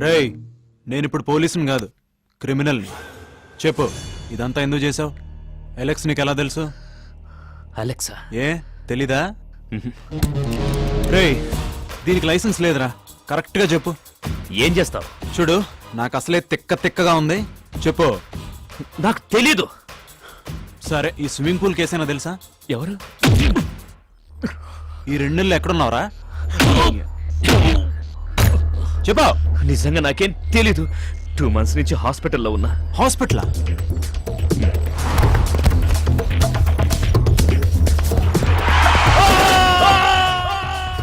రేయ్, నేనిప్పుడు పోలీసుని కాదు, క్రిమినల్ని. చెప్పు, ఇదంతా ఎందుకు చేసావు? అలెక్స్ నీకు ఎలా తెలుసు? అలెక్సా? ఏ తెలీదా? రేయ్, దీనికి లైసెన్స్ లేదురా. కరెక్ట్గా చెప్పు. ఏం చేస్తావు? చూడు, నాకు అసలే తిక్కగా ఉంది. చెప్పు. నాకు తెలీదు. సరే, ఈ స్విమ్మింగ్ పూల్ కేసైనా తెలుసా? ఎవరు? ఈ 2 నెలలు ఎక్కడున్నావురా? చెప్పు. నిజంగా నాకేం తెలీదు. 2 months నుంచి హాస్పిటల్లో ఉన్నా. హాస్పిటలా?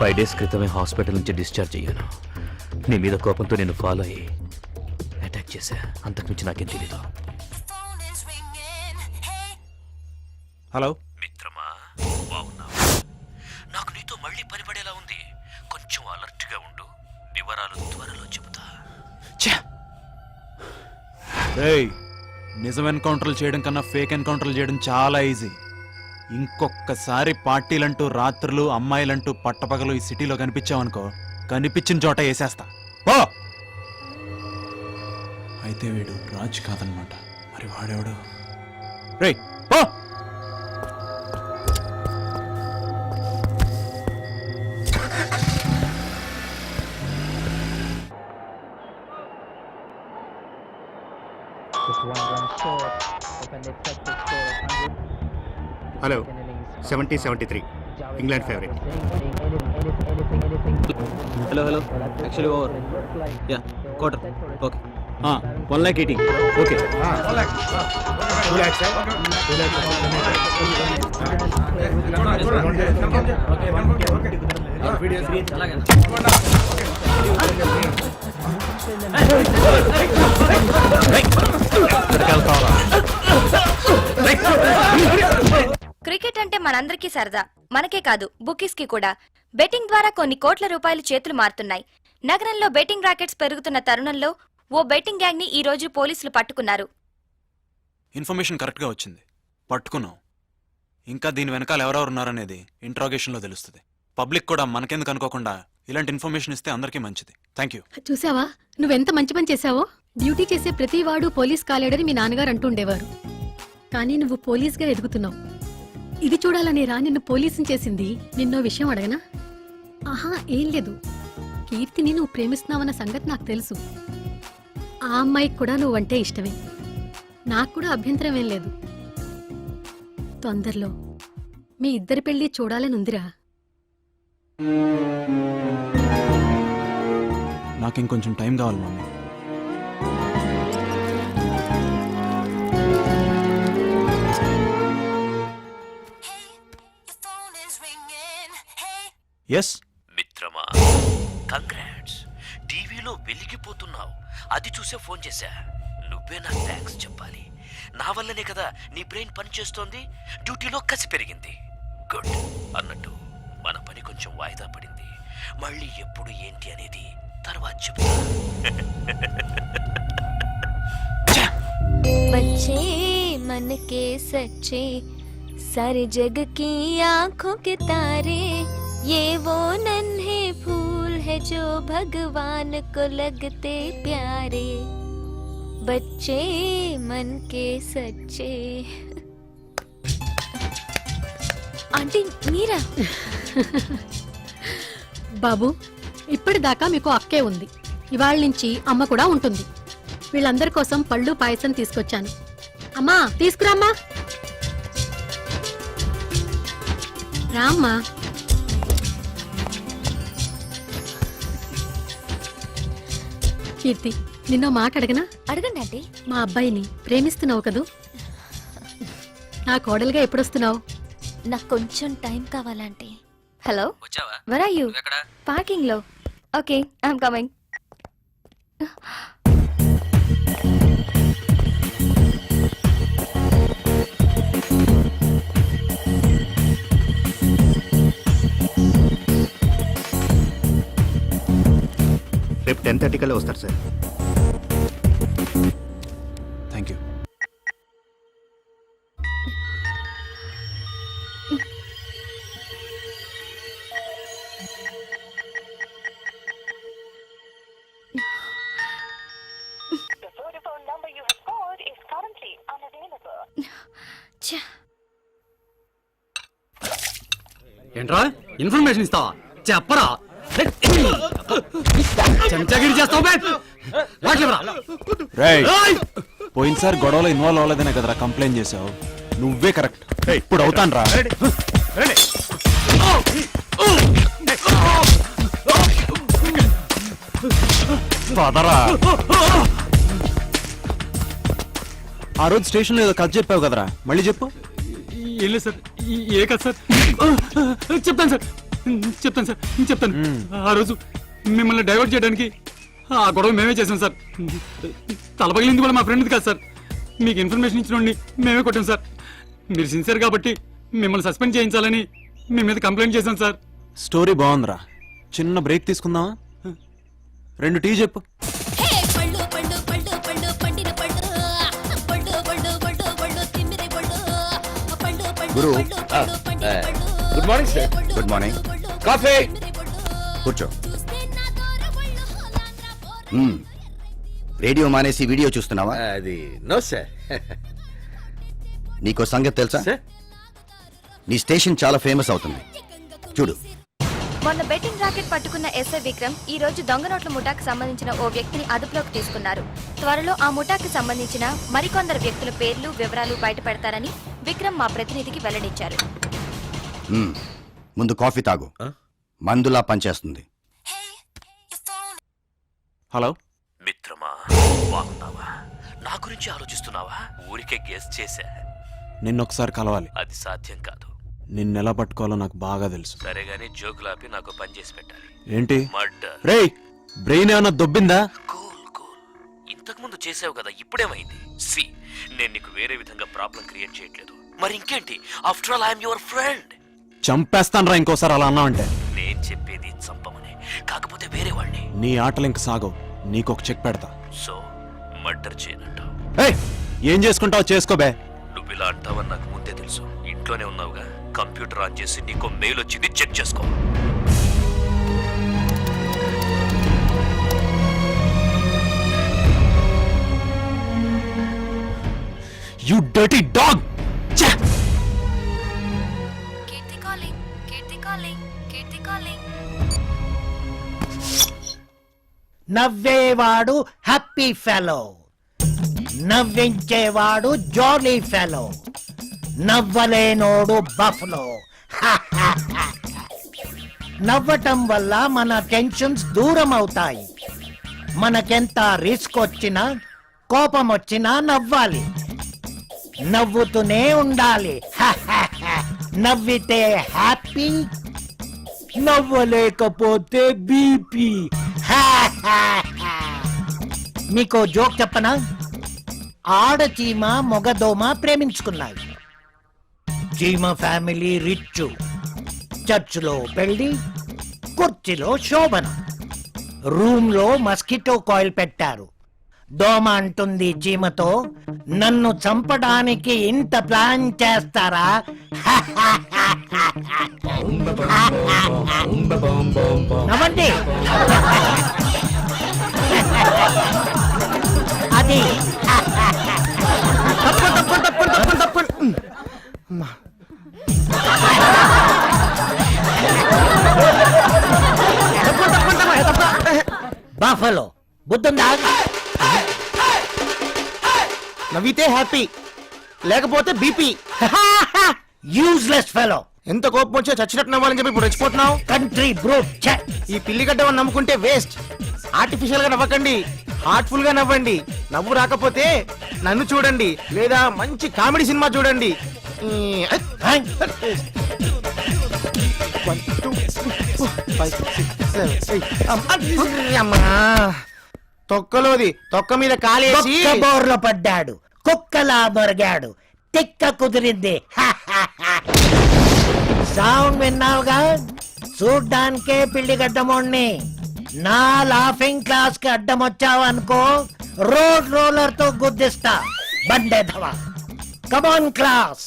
ఫైవ్ డేస్ క్రితమే హాస్పిటల్ నుంచి డిశ్చార్జ్ అయ్యాను. నీ మీద కోపంతో నేను ఫాలో అయ్యి అటాక్ చేశా. అంతకుమించి నాకేం తెలీదు. హలో మిత్రమా, బాగున్నావా? నాకు నీతో మళ్ళీ పనిపడేలా ఉంది. కొంచెం అలర్ట్గా ఉండు. వివరాలు త్వరలో చెబుతా. రేయ్, నిజం ఎన్కౌంటర్లు చేయడం కన్నా ఫేక్ ఎన్కౌంటర్లు చేయడం చాలా ఈజీ. ఇంకొకసారి పార్టీలంటూ రాత్రులు అమ్మాయిలంటూ పట్టపగలు ఈ సిటీలో కనిపించావనుకో, కనిపించిన చోట వేసేస్తా. ఓ అయితే వీడు రాజ్ కాదనమాట. మరి వాడెవడు? రేయ్ ఓ hello, 70-73 England favourite. Hello actually over. Yeah, quarter. Okay. 1,80,000. Okay. 2 lakhs, sir. 2 cricket అంటే మనందరికీ సరదా. మనకే కాదు, బుకీస్ కి కూడా. బెట్టింగ్ ద్వారా కొన్ని కోట్ల రూపాయలు చేతులు మారుతున్నాయి. నగరంలో బెట్టింగ్ రాకెట్స్ పెరుగుతున్న తరుణంలో ఓ బెట్టింగ్ గ్యాంగ్ ని ఈ రోజు పోలీసులు పట్టుకున్నారు. ఇన్ఫర్మేషన్ కరెక్ట్గా వచ్చింది, పట్టుకున్నాం. ఇంకా దీని వెనకాల ఎవరెవరు ఉన్నారనేది ఇంట్రాగేషన్లో తెలుస్తుంది. పబ్లిక్ కూడా మనకెందుకు అనుకోకుండా ఇలాంటి ఇన్ఫర్మేషన్ ఇస్తే అందరికీ మంచిది. Thank you. చూసావా, నువ్వెంత మంచి పని చేశావో. డ్యూటీ చేసే ప్రతివాడు పోలీస్ కాలేడని మీ నాన్నగారు అంటుండేవారు. కానీ నువ్వు పోలీస్గా ఎదుగుతున్నావు. ఇది చూడాలనే రా నిన్ను పోలీసుని చేసింది. నిన్నో విషయం అడగనా? ఆహా, ఏం లేదు. కీర్తిని నువ్వు ప్రేమిస్తున్నావన్న సంగతి నాకు తెలుసు. ఆ అమ్మాయికి కూడా నువ్వంటే ఇష్టమే. నాకు కూడా అభ్యంతరం ఏం లేదు. తొందరలో మీ ఇద్దరి పెళ్లి చూడాలని ఉందిరా. నాకింకొంచెం టైం కావాలి మమ్మీ. ఎస్ మిత్రమా, కంగ్రాట్స్. టీవీలో వెలిగిపోతున్నావు. అది చూసే ఫోన్ చేశా. నువ్వే నాకు థ్యాంక్స్ చెప్పాలి. నా వల్లనే కదా నీ బ్రెయిన్ పనిచేస్తోంది. డ్యూటీలో కసి పెరిగింది. గుడ్. అన్నట్టు మన పని కొంచెం వాయిదా పడింది. మళ్ళీ ఎప్పుడు ఏంటి అనేది తర్వాత చెప్తా. बच्चे मन के सच्चे, सारे जग की आंखों के तारे, ये वो नन्हे फूल है जो भगवान को लगते प्यारे, बच्चे मन के सच्चे. आंटी మీరా? బాబు, ఇప్పటిదాకా మీకు అక్కే ఉంది. ఇవాళ నుంచి అమ్మ కూడా ఉంటుంది. వీళ్ళందరి కోసం పళ్ళు పాయసం తీసుకొచ్చాను. అమ్మా, తీసుకురామ్మా. రామ్మా. కీర్తి, నిన్నో మాట అడగనా? అడగండి ఆంటీ. మా అబ్బాయిని ప్రేమిస్తున్నావు కదూ? నా కోడలుగా ఎప్పుడొస్తున్నావు? నాకు కొంచెం టైం కావాలంటే. హలో, వచ్చావా? where are you? ఎక్కడ? పార్కింగ్ లో. Okay, I'm coming. రేపు 10:30 కల్లా వస్తారు సార్. Thank you. ఛ, ఏంట్రా ఇన్ఫర్మేషన్ ఇస్తావా చెప్పరా చెంచాగిరి చేస్తావు బే వాట్లేవరా రేయ్ పోయినసారి గొడవలో ఇన్వాల్వ్ అవ్వలేదనే కదరా కంప్లైంట్ చేసావు. నువ్వే కరెక్ట్. ఇప్పుడు అవుతాను రా. పదరా. ఆ రోజు స్టేషన్లో ఏదో కథ చెప్పావు కదరా, మళ్ళీ చెప్పు. ఏం లేదు సార్, ఏ కదా సార్, చెప్తాను సార్ చెప్తాను సార్ చెప్తాను. ఆ రోజు మిమ్మల్ని డైవర్ట్ చేయడానికి ఆ గొడవ మేమే చేసాం సార్. తల పగిలింది కూడా మా ఫ్రెండ్ది కాదు సార్. మీకు ఇన్ఫర్మేషన్ ఇచ్చిన మేమే కొట్టాం సార్. మీరు సిన్సియర్ కాబట్టి మిమ్మల్ని సస్పెండ్ చేయించాలని మీ మీద కంప్లైంట్ చేశాం సార్. స్టోరీ బాగుందిరా. చిన్న బ్రేక్ తీసుకుందామా? 2 టీ చెప్పు. గురు good morning sir. Good morning. Coffee. కూర్చో. రేడియో మానేసి వీడియో చూస్తున్నావా? అది నో సార్. నీకో సంగతి తెలుసా? సార్ నీ స్టేషన్ చాలా ఫేమస్ అవుతుంది. చూడు. మొన్న బెట్టింగ్ రాకెట్ పట్టుకున్న ఎస్ఐ విక్రమ్ ఈ రోజు దొంగ నోట్ల ముఠాకు సంబంధించిన ఓ వ్యక్తిని అదుపులోకి తీసుకున్నారు. త్వరలో ఆ ముఠాకి సంబంధించిన మరికొందరు వ్యక్తుల పేర్లు వివరాలు బయటపెడతారని విక్రమ్ మా ప్రతినిధికి వెల్లడించారు. ముందు కాఫీ తాగు. మందులా పనిచేస్తుంది. హలో మిత్రమా, బాగున్నావా? నా గురించి ఆలోచిస్తున్నావా? ఊరికే గెస్ చేశా. నిన్నొకసారి కలవాలి. అది సాధ్యం కాదు. నిన్నెలా పట్టుకోవాలో నాకు బాగా తెలుసు. సరే గానీ జోకులాపి నాకు పని చేసి పెట్టాలి. ఏంటి? మర్డర్. రేయ్ బ్రెయిన్ ఏమన్నా దొబ్బిందా? Cool cool. ఇంతకు ముందు చేసావు కదా, ఇప్పుడేమైంది? సి, నేను నీకు వేరే విధంగా ప్రాబ్లం క్రియేట్ చేయట్లేదు. మరి ఇంకేంటి? After all I'm your friend. చంపేస్తాను రా ఇంకోసారి అలా అన్నా అంటే. నేను చెప్పేది చంపమని, కాకపోతే వేరే వాడిని. నీ ఆటలు ఇంక సాగవు. నీకొక చెక్ పెడతా. సో మర్డర్ చేయనంటావు? ఏయ్ ఏం చేసుకుంటావు చేసుకోబే. నువ్వు ఇలా అంటావని నాకు ముందే తెలుసు. ఇంట్లోనే ఉన్నావుగా, కంప్యూటర్ ఆన్ చేసి నీకు మెయిల్ వచ్చింది, చెక్ చేసుకో. You dirty dog. Keerthi calling, Keerthi calling, Keerthi calling. నవ్వేవాడు హ్యాపీ ఫెలో, నవ్వించేవాడు జాలీ ఫెలో, నవ్వలేనోడు బఫ్లో. నవ్వటం వల్ల మన టెన్షన్స్ దూరం అవుతాయి. మనకెంత రిస్క్ వచ్చినా కోపం వచ్చినా నవ్వాలి, నవ్వుతూనే ఉండాలి. నవ్వితే హ్యాపీ, నవ్వలేకపోతే బీపీ. మీకు జోక్ చెప్పనా? ఆడచీమ మొగదోమ ప్రేమించుకున్నాయి. చీమ ఫ్యామిలీ రిచ్, చర్చిలో పెళ్లి, కుర్చీలో శోభన, రూమ్ లో మస్కిటో కాయిల్ పెట్టారు. దోమ అంటుంది చీమతో, నన్ను చంపడానికి ఇంత ప్లాన్ చేస్తారా? నవ్వండి. అది బఫలో బుద్ధుందా? నవ్వితే హ్యాపీ, లేకపోతే బీపీ. Useless fellow. ఎంత కోపం వచ్చా చచ్చినట్టు నవ్వాలని చెప్పి ఇప్పుడు రెచ్చిపోతున్నావు. Country brute. ఈ పిల్లిగడ్డ నమ్ముకుంటే వేస్ట్. ఆర్టిఫిషియల్ గా నవ్వకండి, హార్ట్ఫుల్ గా నవ్వండి. నవ్వు రాకపోతే నన్ను చూడండి, లేదా మంచి కామెడీ సినిమా చూడండి. తొక్కలోది తొక్క మీద కాలేసి బోర్లో పడ్డాడు, కుక్కలా మొరిగాడు, తిక్క కుదిరింది. సౌండ్ విన్నావుగా? చూడ్డానికే పిల్లిగడ్డమోణ్ణి. నా లాఫింగ్ క్లాస్ కి అడ్డం వచ్చావనుకో, రోడ్ రోలర్ తో గుద్దిస్తా. బండేధవా. కమాన్ క్లాస్.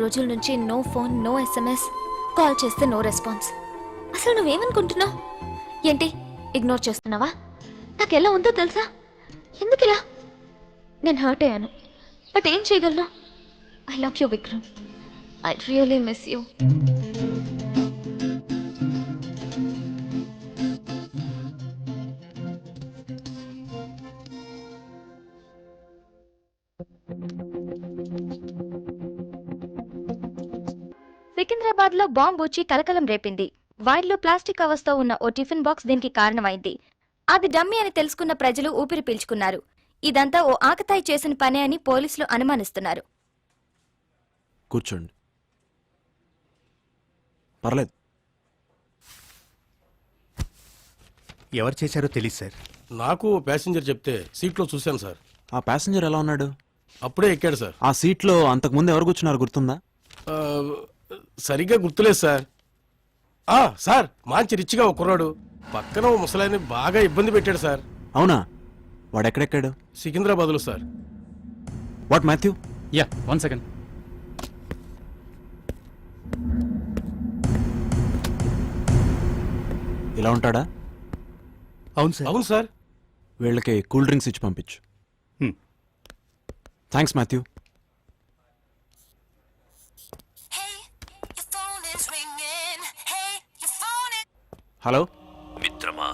రోజుల నుంచి no phone, no SMS, call చేస్తే నో రెస్పాన్స్. అసలు నువ్వేమనుకుంటున్నావు? ఏంటి ఇగ్నోర్ చేస్తున్నావా? నాకు ఎలా ఉందో తెలుసా? ఎందుకు ఇలా? నేను హర్ట్ అయ్యాను, బట్ ఏం చేయగలను? I love you Vikram. I really miss you. Secunderabad లో బాంబు వచ్చి కలకలం రేపింది. వారిలో ప్లాస్టిక్ కవర్స్ తో ఉన్న ఓ టిఫిన్ బాక్స్ దీనికి కారణమైంది. అది డమ్మీ అని తెలుసుకున్న ప్రజలు ఊపిరి పీల్చుకున్నారు. ఇదంతా ఓ ఆకతాయి చేసిన పనే అని పోలీసులు అనుమానిస్తున్నారు. కూర్చోండి, పర్లేదు. ఎవరు చేశారో తెలియదు సార్. నాకు ప్యాసింజర్ చెప్తే సీట్లో చూశాను సార్. ఆ ప్యాసింజర్ ఎలా ఉన్నాడు? అప్పుడే ఎక్కాడు సార్. ఆ సీట్లో అంతకుముందు ఎవరు కూర్చున్నారు గుర్తుందా? ఆ, సరిగ్గా గుర్తులేదు సార్. సార్ మంచి రిచ్గా ఒక కుర్రాడు పక్కన ఓ ముసలాయన్ని బాగా ఇబ్బంది పెట్టాడు సార్. అవునా? వాడు ఎక్కడెక్కాడు? సికింద్రాబాద్లో sir. What Matthew? Yeah, 1 second. ఇలా ఉంటాడా? అవును సార్. అవును సార్. వీళ్ళకి కూల్ డ్రింక్స్ ఇచ్చి పంపించు. Thanks Matthew. హలో మిత్రమా,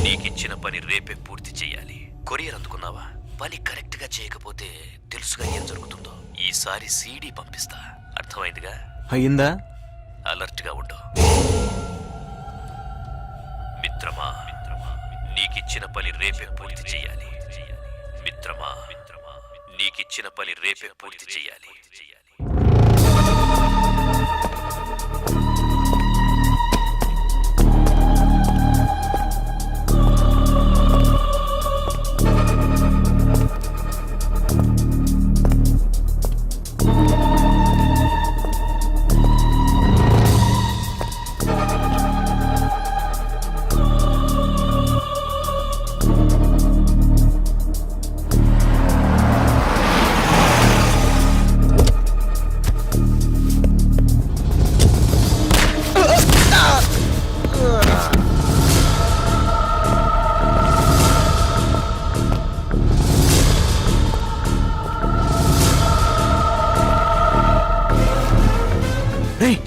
నీకిచ్చిన పని రేపే పూర్తి చేయాలి. కొరియర్ అందుకున్నావా? పని కరెక్ట్ గా చేయకపోతే తెలుసుగా ఏం జరుగుతుందో. ఈసారి సీడీ పంపిస్తా, అర్థమైందిగా? అయ్యిందా? అలర్ట్ గా ఉండు మిత్రమా. నీకిచ్చిన పని రేపే పూర్తి చేయాలి. మిత్రమా, నీకిచ్చిన పని రేపే పూర్తి చేయాలి.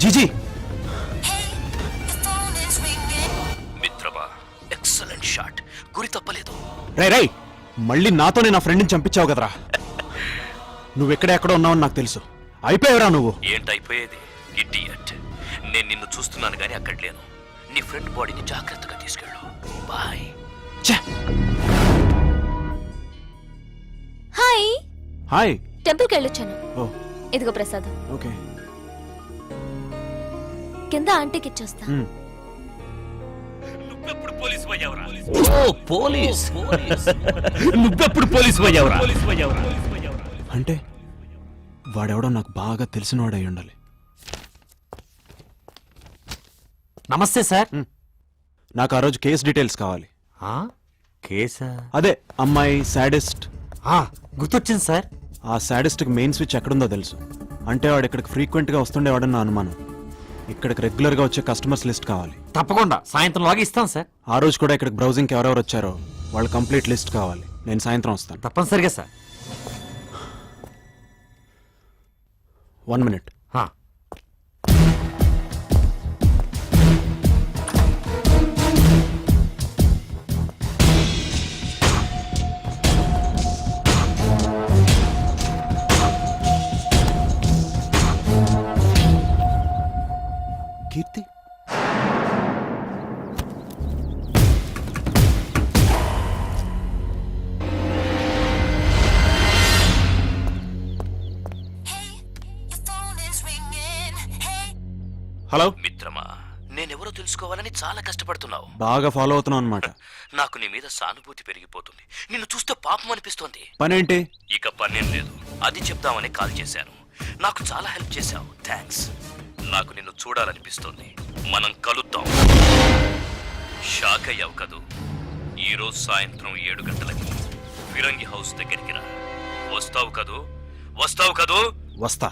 జీజీ, మిత్రమా, ఎక్సలెంట్ షాట్. గురి తప్పలేదు. రై మళ్ళీ నాతోనే నా ఫ్రెండ్ని చంపించావు కదరా. నువ్వెక్కడెక్కడో ఉన్నావని నాకు తెలుసు. అయిపోయావురా నువ్వు. ఏంటైపోయేది? ఇడియట్. నేను నిన్ను చూస్తున్నాను గానీ అక్కడ లేను. నీ ఫ్రెండ్ బాడీని జాగ్రత్తగా తీసుకెళ్ళు. బాయ్. హాయ్. హాయ్. టెంపుల్కి వెళ్ళొచ్చాను. ఓ, ఇదిగో ప్రసాదం. ఓకే. కింద ఆంటీకి ఇచ్చేస్తా. నువ్వెప్పుడు పోలీసు అయ్యావురా? ఓ పోలీస్. నువ్వెప్పుడు పోలీసు అయ్యావురా? అంటే వాడెవడో నాకు బాగా తెలిసినవాడు అయి ఉండాలి. నమస్తే సార్. నాకు ఆ రోజు కేస్ డీటెయిల్స్ కావాలి. కేసా? అదే అమ్మాయి సాడిస్ట్. గుర్తొచ్చింది సార్. ఆ సాడిస్ట్కి మెయిన్ స్విచ్ ఎక్కడుందో తెలుసు. అంటే వాడు ఇక్కడికి ఫ్రీక్వెంట్గా వస్తుండేవాడని నా అనుమానం. ఇక్కడికి రెగ్యులర్గా వచ్చే కస్టమర్స్ లిస్ట్ కావాలి. తప్పకుండా సాయంత్రంలాగా ఇస్తాను సార్. ఆ రోజు కూడా ఇక్కడికి బ్రౌజింగ్కి ఎవరెవరు వచ్చారో వాళ్ళ కంప్లీట్ లిస్ట్ కావాలి. నేను సాయంత్రం వస్తాను. తప్పనిసరిగా సార్. 1 minute. కీర్తి, హలో. మిత్రమా, నేనెవరో తెలుసుకోవాలని చాలా కష్టపడుతున్నావు. బాగా ఫాలో అవుతున్నావు అనమాట. నాకు నీ మీద సానుభూతి పెరిగిపోతుంది. నిన్ను చూస్తే పాపం అనిపిస్తోంది. పనేంటి? ఇక పనేం లేదు, అది చెప్దామని కాల్ చేశాను. నాకు చాలా హెల్ప్ చేశావు, థ్యాంక్స్. నాకు నిన్ను చూడాలనిపిస్తోంది. మనం కలుద్దాం. షాక్ అయ్యావు కదూ? ఈరోజు సాయంత్రం 7 గంటలకి ఫిరంగి హౌస్ దగ్గరికి రా. వస్తావు కదూ? వస్తా.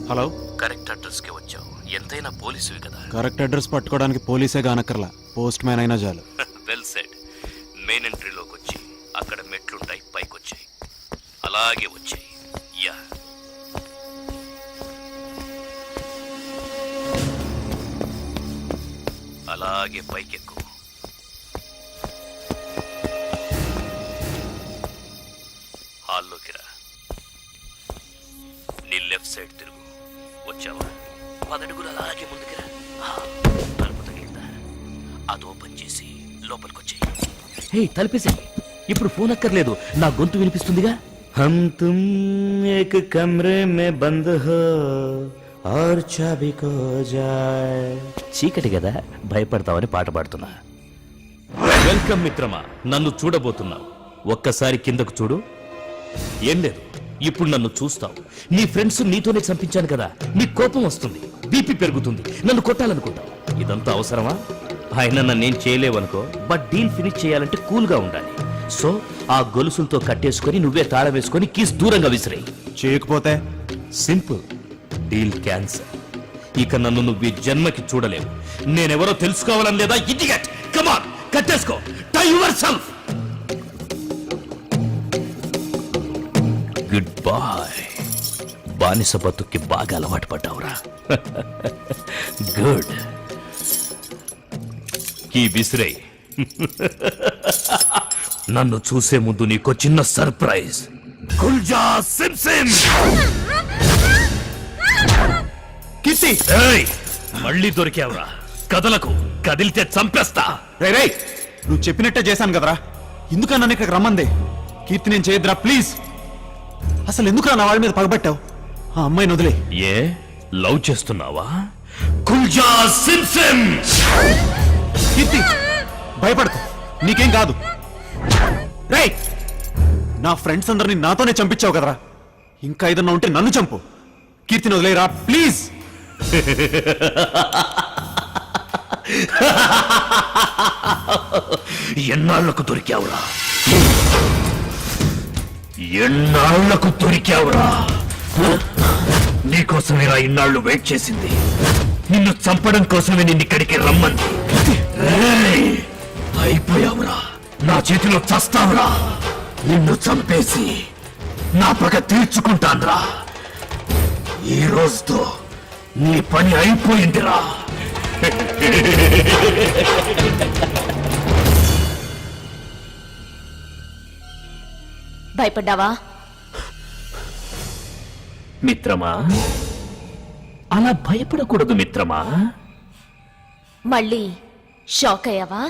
హలో. కరెక్ట్ అడ్రస్ కి వచ్చావు. ఎంతైనా పోలీసువి కదా. కరెక్ట్ అడ్రస్ పట్టుకోవడానికి పోలీసే కానక్కర్లా, పోస్ట్ మ్యాన్ అయినా చాలు. Well said. మెయిన్ ఎంట్రీలోకి వచ్చి అక్కడ మెట్లుంటాయి, పైకి వచ్చాయి. అలాగే వచ్చాయి. యా. అలాగే పైకెక్కు. హాల్లోకి రా. నీ లెఫ్ట్ సైడ్ తిరుగు. వచ్చావా? 10 అడుగులు అలాగే ముందుకు రా. తలుపు తగిలిందా? అది ఓపెన్ చేసి లోపలికొచ్చాయి. హే, తలుపేసి. ఇప్పుడు ఫోన్ అక్కర్లేదు, నా గొంతు వినిపిస్తుందిగా. హమ్ తుమ్ ఏక్ కమ్రే మే బంద్ హో ఔర్ చాబీ ఖో జాయ్. చీకటి కదా, భయపడతావని పాట పాడుతున్నా. వెల్కమ్ మిత్రమా, నన్ను చూడబోతున్నావు. ఒక్కసారి కిందకు చూడు. ఏం లేదు, ఇప్పుడు నన్ను చూస్తావు. నీ ఫ్రెండ్స్ నీతోనే చంపించాను కదా, నీ కోపం వస్తుంది, బీపీ పెరుగుతుంది, నన్ను కొట్టాలనుకుంటావు. ఇదంతా అవసరమా? ఆయన నన్నేం చేయలేవనుకో, బట్ డీల్ ఫినిష్ చేయాలంటే కూల్గా ఉండాలి. సో ఆ గొలుసులతో కట్టేసుకొని నువ్వే తాళం వేసుకొని కీస్ దూరంగా విసిరేయి. చేయకపోతే సింపుల్, డీల్ క్యాన్సర్. ఇక నన్ను నువ్వు ఈ జన్మకి చూడలేవు. నేనెవరో తెలుసుకోవాలని లేదా? ఇడియట్, కమ్ ఆన్, కట్టేసుకో. Tie yourself. Good boy. బానిస బతుక్కి బాగా అలవాటు పడ్డావురా. గుడ్. కీ విసిరే. నన్ను చూసే ముందు నీకో చిన్న సర్ప్రైజ్. కుల్జా సిమ్ సిమ్. కీర్తి, ఏయ్, మళ్ళీ దొరికావురా. కదలకు, కదిలితే చంపేస్తా. రే రే, నువ్వు చెప్పినట్టే చేశాను కదరా. ఎందుకన్నా నన్ను ఇక్కడికి రమ్మంది? కీర్తి, నేను చేయద్దురా ప్లీజ్. అసలు ఎందుకురా నా వాళ్ళ మీద పగబట్టావు? ఆ అమ్మాయిని వదిలే. ఏ, లవ్ చేస్తున్నావా? కుల్జా సిమ్ సిమ్. కీర్తి, భయపడకు, నీకేం కాదు. రేయ్, నా ఫ్రెండ్స్ అందరినీ నాతోనే చంపించావు కదరా. ఇంకా ఏదన్నా ఉంటే నన్ను చంపు. కీర్తిని వదిలేరా ప్లీజ్. ఎన్నాళ్లకు దొరికావురా? ఎన్నాళ్లకు దొరికావురా? నీకోసమేరా ఇన్నాళ్ళు వెయిట్ చేసింది. నిన్ను చంపడం కోసమే నిన్నిక్కడికి రమ్మంది. రేయ్, అయిపోయావురా. నా చేతిలో చస్తావురా. నిన్ను చంపేసి నా పగ తీర్చుకుంటానురా. ఈ రోజుతో నీ పని అయిపోయిందిరా. భయపడ్డావా? మిత్రమా, అలా భయపడకూడదు మిత్రమా. మళ్ళీ షాక్ అయ్యావా?